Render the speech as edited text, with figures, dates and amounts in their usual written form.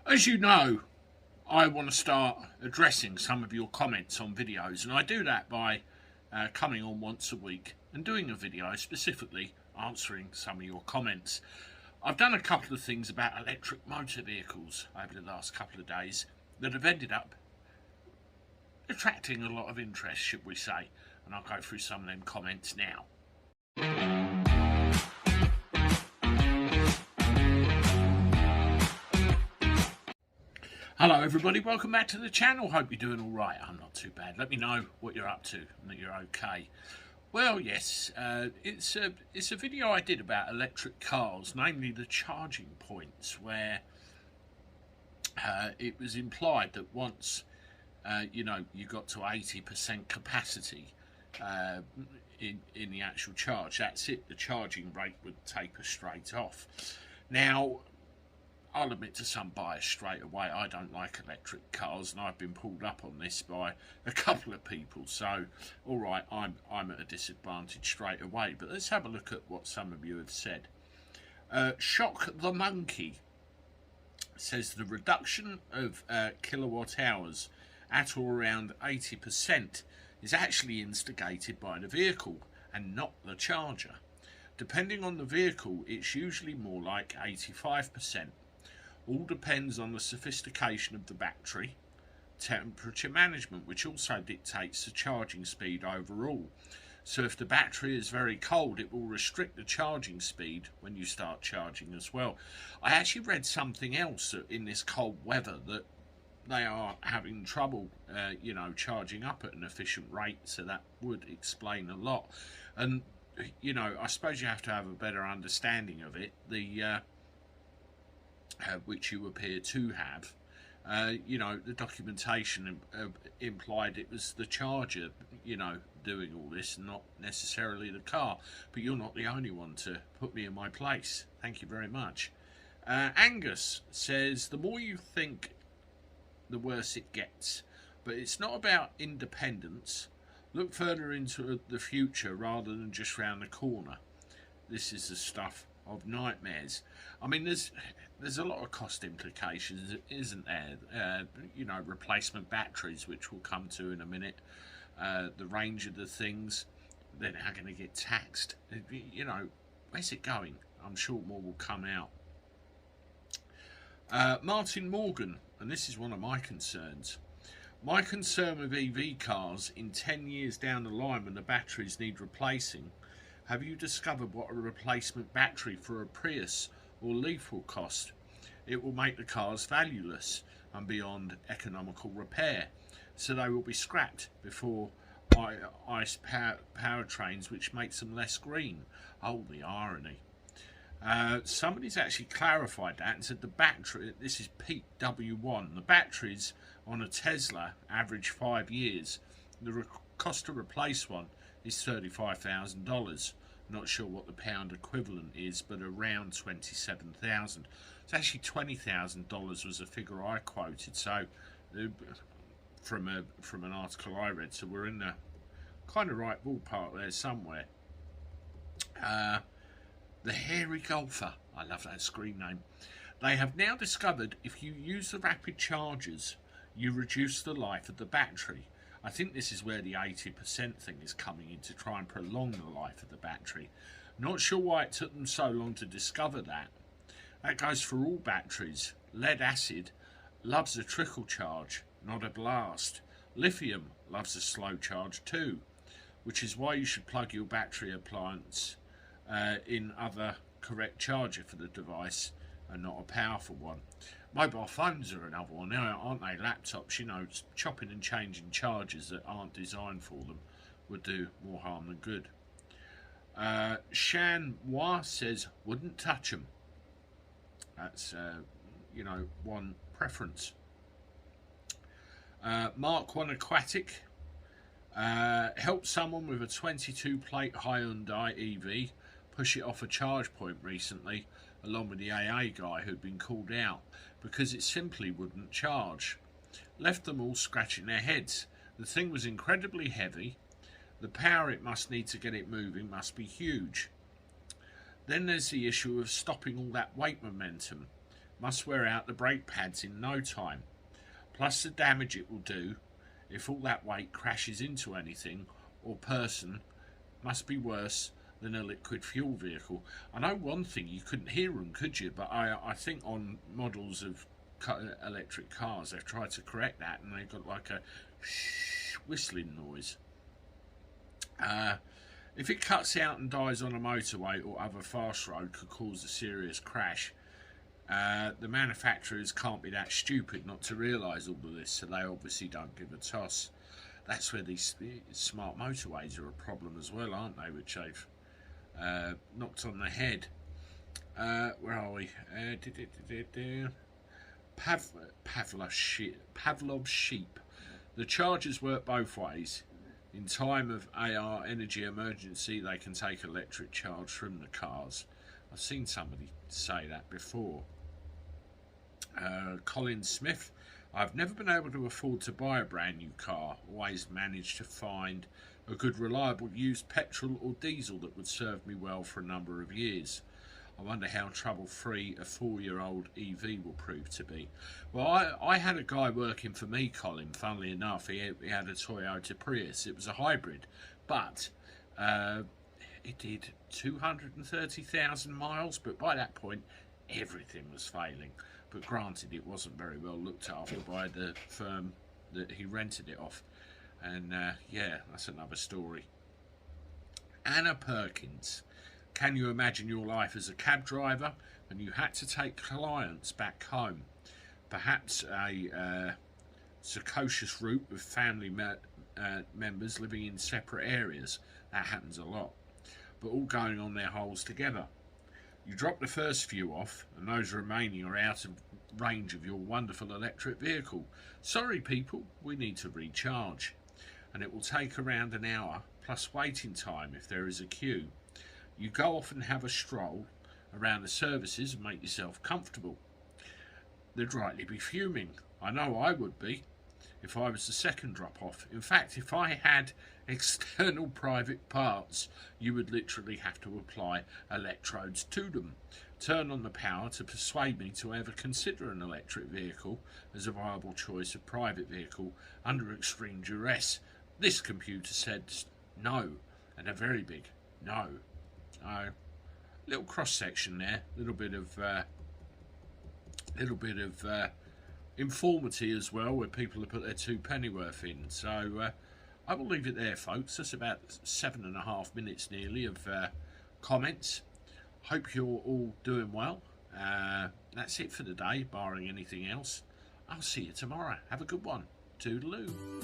As you know, I want to start addressing some of your comments on videos, and I do that by coming on once a week and doing a video specifically answering some of your comments. I've done a couple of things about electric motor vehicles over the last couple of days that have ended up attracting a lot of interest, should we say, and I'll go through some of them comments now. Hello everybody, welcome back to the channel. Hope you're doing alright. I'm not too bad. Let me know what you're up to and that you're okay. Well, yes, it's a video I did about electric cars, namely the charging points, where it was implied that once you got to 80% capacity in the actual charge, that's it, the charging rate would taper straight off. Now, I'll admit to some bias straight away. I don't like electric cars, and I've been pulled up on this by a couple of people. So, all right, I'm at a disadvantage straight away. But let's have a look at what some of you have said. Shock the Monkey says the reduction of kilowatt hours at or around 80% is actually instigated by the vehicle and not the charger. Depending on the vehicle, it's usually more like 85%. All depends on the sophistication of the battery, temperature management, which also dictates the charging speed overall. So if the battery is very cold, it will restrict the charging speed when you start charging as well. I actually read something else in this cold weather, that they are having trouble, charging up at an efficient rate, so that would explain a lot. And, I suppose you have to have a better understanding of it. Which you appear to have. The documentation implied it was the charger, doing all this, not necessarily the car. But you're not the only one to put me in my place. Thank you very much. Angus says, the more you think, the worse it gets. But it's not about independence. Look further into the future rather than just round the corner. This is the stuff of nightmares. I mean, there's a lot of cost implications, isn't there? Replacement batteries, which we'll come to in a minute. The range of the things, then how going to get taxed? Where's it going? I'm sure more will come out. Martin Morgan, and this is one of my concerns. My concern with EV cars in 10 years down the line when the batteries need replacing. Have you discovered what a replacement battery for a Prius or Leaf will cost? It will make the cars valueless and beyond economical repair, so they will be scrapped before ICE powertrains, which makes them less green. Oh, the irony. Somebody's actually clarified that and said the battery, this is Pete W1, the batteries on a Tesla average 5 years. The cost to replace one is $35,000. Not sure what the pound equivalent is, but around $27,000. It's actually $20,000 was a figure I quoted. So, from an article I read, so we're in the kind of right ballpark there somewhere. The Hairy Golfer, I love that screen name. They have now discovered if you use the rapid chargers, you reduce the life of the battery. I think this is where the 80% thing is coming in, to try and prolong the life of the battery. Not sure why it took them so long to discover that. That goes for all batteries. Lead acid loves a trickle charge, not a blast. Lithium loves a slow charge too, which is why you should plug your battery appliance in other correct charger for the device and not a powerful one. Mobile phones are another one now, aren't they? Laptops, chopping and changing chargers that aren't designed for them would do more harm than good. Shan Wa says, wouldn't touch them. That's, one preference. Mark One Aquatic. Helped someone with a 22 plate Hyundai EV push it off a charge point recently, along with the AA guy who'd been called out because it simply wouldn't charge. Left them all scratching their heads. The thing was incredibly heavy. The power it must need to get it moving must be huge. Then there's the issue of stopping all that weight momentum. must wear out the brake pads in no time. Plus the damage it will do if all that weight crashes into anything or person must be worse than a liquid fuel vehicle. I know one thing, you couldn't hear them, could you? But I think on models of electric cars they've tried to correct that, and they've got like a whistling noise. If it cuts out and dies on a motorway or other fast road, could cause a serious crash. The manufacturers can't be that stupid not to realise all of this, so they obviously don't give a toss. That's where these smart motorways are a problem as well, aren't they, which they've knocked on the head. Where are we? Pavlov's sheep. The chargers work both ways. In time of AR energy emergency, they can take electric charge from the cars. I've seen somebody say that before. Colin Smith. I've never been able to afford to buy a brand new car. Always managed to find a good reliable used petrol or diesel that would serve me well for a number of years. I wonder how trouble-free a 4-year-old EV will prove to be. Well, I had a guy working for me, Colin, funnily enough. He had a Toyota Prius. It was a hybrid, but it did 230,000 miles, but by that point everything was failing. But granted, it wasn't very well looked after by the firm that he rented it off. And yeah, that's another story. Anna Perkins. Can you imagine your life as a cab driver and you had to take clients back home? Perhaps a circuitous route with family members living in separate areas. That happens a lot. But all going on their holes together. You drop the first few off, and those remaining are out of range of your wonderful electric vehicle. Sorry people, we need to recharge. And it will take around an hour, plus waiting time if there is a queue. You go off and have a stroll around the services and make yourself comfortable. They'd rightly be fuming. I know I would be if I was the second drop-off. In fact, if I had external private parts, you would literally have to apply electrodes to them. Turn on the power to persuade me to ever consider an electric vehicle as a viable choice of private vehicle under extreme duress. This computer said no, and a very big no. Little cross section there, little bit of informity as well, where people have put their 2 pennyworth in. So I will leave it there, folks. That's about 7.5 minutes nearly of comments. Hope you're all doing well. That's it for the day, barring anything else. I'll see you tomorrow. Have a good one. Toodaloo.